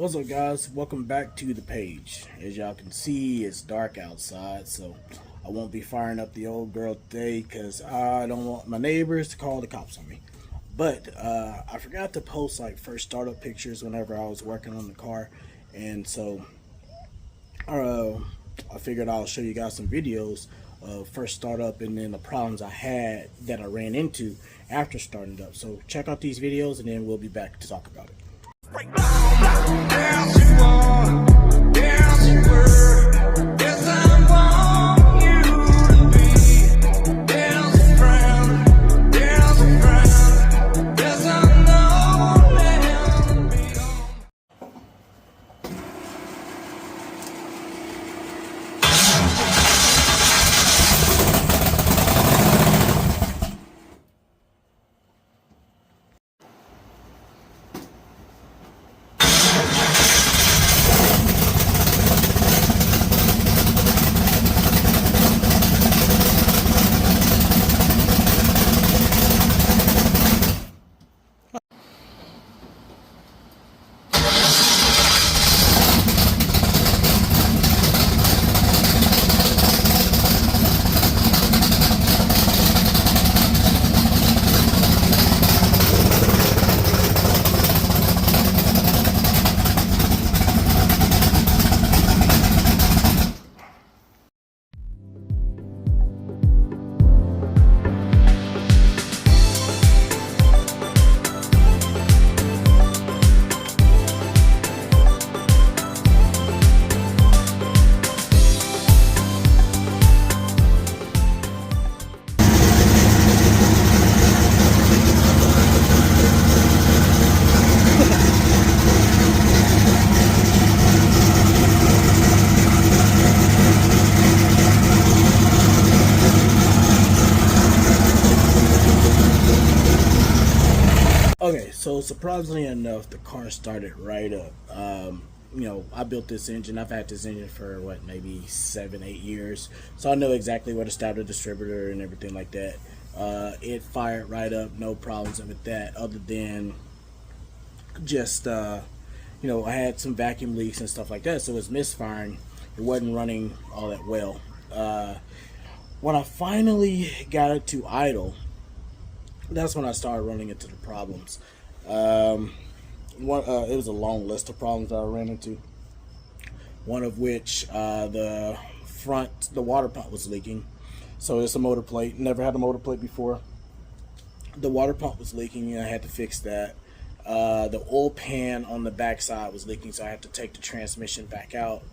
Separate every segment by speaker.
Speaker 1: What's up, guys? Welcome back to the page. As y'all can see, it's dark outside, so I won't be firing up the old girl today because I don't want my neighbors to call the cops on me. But I forgot to post like first startup pictures whenever I was working on the car, and so uh, I figured I'll show you guys some videos of first startup and then the problems I had that I ran into after starting it up. So check out these videos, and then we'll be back to talk about it.
Speaker 2: Yes, you are. Yes, you were. Yes, I want you to be. Yes, a friend. Yes, a friend. Yes, I know now to be on.
Speaker 1: Okay, so surprisingly enough, the car started right up. I built this engine. I've had this engine for what, maybe 7, 8 years, so I know exactly where to start the distributor and everything like that. It fired right up, no problems with that, other than just I had some vacuum leaks and stuff like that, so it was misfiring. It wasn't running all that well. When I finally got it to idle, that's when I started running into the problems. It was a long list of problems that I ran into. One of which, the water pump was leaking. So it's a motor plate. Never had a motor plate before. The water pump was leaking, and I had to fix that. The oil pan on the back side was leaking, so I had to take the transmission back out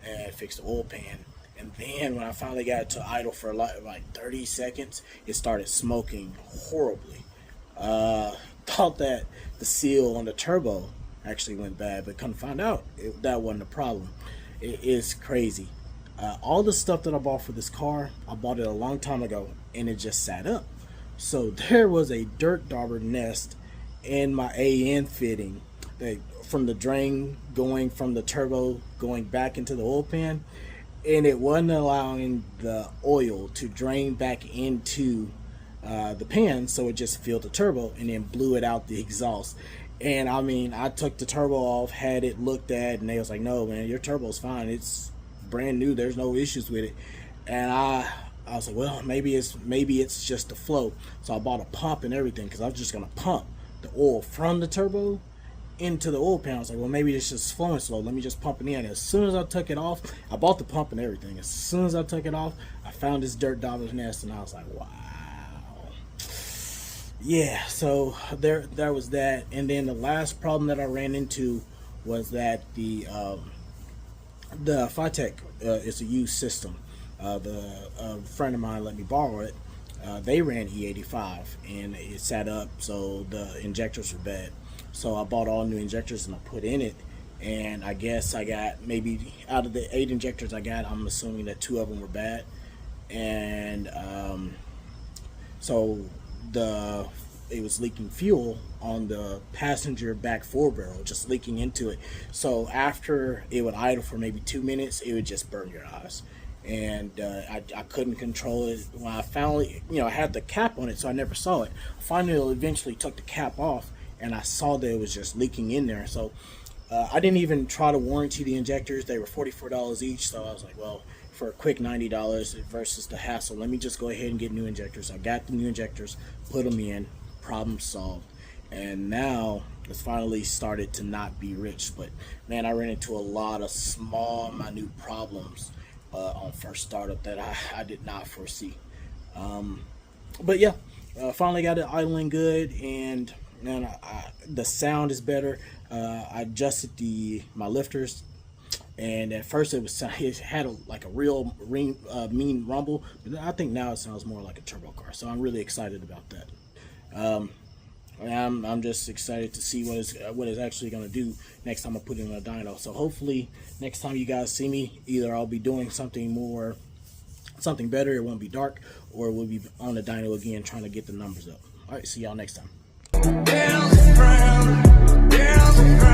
Speaker 1: and fix the oil pan. And then when I finally got it to idle for like 30 seconds, it started smoking horribly. Thought that the seal on the turbo actually went bad, but couldn't find out that wasn't a problem. It is crazy. All the stuff that I bought for this car, I bought it a long time ago, and it just sat up. So there was a dirt dauber nest in my AN fitting, from the drain going from the turbo going back into the oil pan, and it wasn't allowing the oil to drain back into the pan, so it just filled the turbo and then blew it out the exhaust. And I mean, I took the turbo off, had it looked at, and they was like, "No, man, your turbo's fine. It's brand new. There's no issues with it." And I was like, "Well, maybe it's just the flow." So I bought a pump and everything, because I was just gonna pump the oil from the turbo into the oil pan. I was like, well, maybe it's just flowing slow. Let me just pump it in. As soon as I took it off, I bought the pump and everything. As soon as I took it off, I found this dirt dauber's nest, and I was like, wow. Yeah, so there was that. And then the last problem that I ran into was that the Phytech is a used system. A friend of mine let me borrow it. They ran E85, and it sat up, so the injectors were bad. So I bought all new injectors and I put in it, and I guess I got, maybe out of the 8 injectors I got, I'm assuming that 2 of them were bad. And so it was leaking fuel on the passenger back fore barrel, just leaking into it. So after it would idle for maybe 2 minutes, it would just burn your eyes. And I couldn't control it. When I finally, I had the cap on it, so I never saw it. Finally, eventually took the cap off, and I saw that it was just leaking in there. So I didn't even try to warranty the injectors. They were $44 each, so I was like, well, for a quick $90 versus the hassle, let me just go ahead and get new injectors. I got the new injectors, put them in, problem solved. And now it's finally started to not be rich. But man, I ran into a lot of small, minute problems on first startup that I did not foresee. But yeah, finally got it idling good, and man, the sound is better. I adjusted my lifters, and at first it had like a real mean rumble, but I think now it sounds more like a turbo car. So I'm really excited about that. I'm just excited to see what it's actually going to do next time I put it in a dyno. So hopefully next time you guys see me, either I'll be doing something better, it won't be dark, or we'll be on the dyno again trying to get the numbers up. All right, see y'all next time.
Speaker 2: Down the ground, down the ground.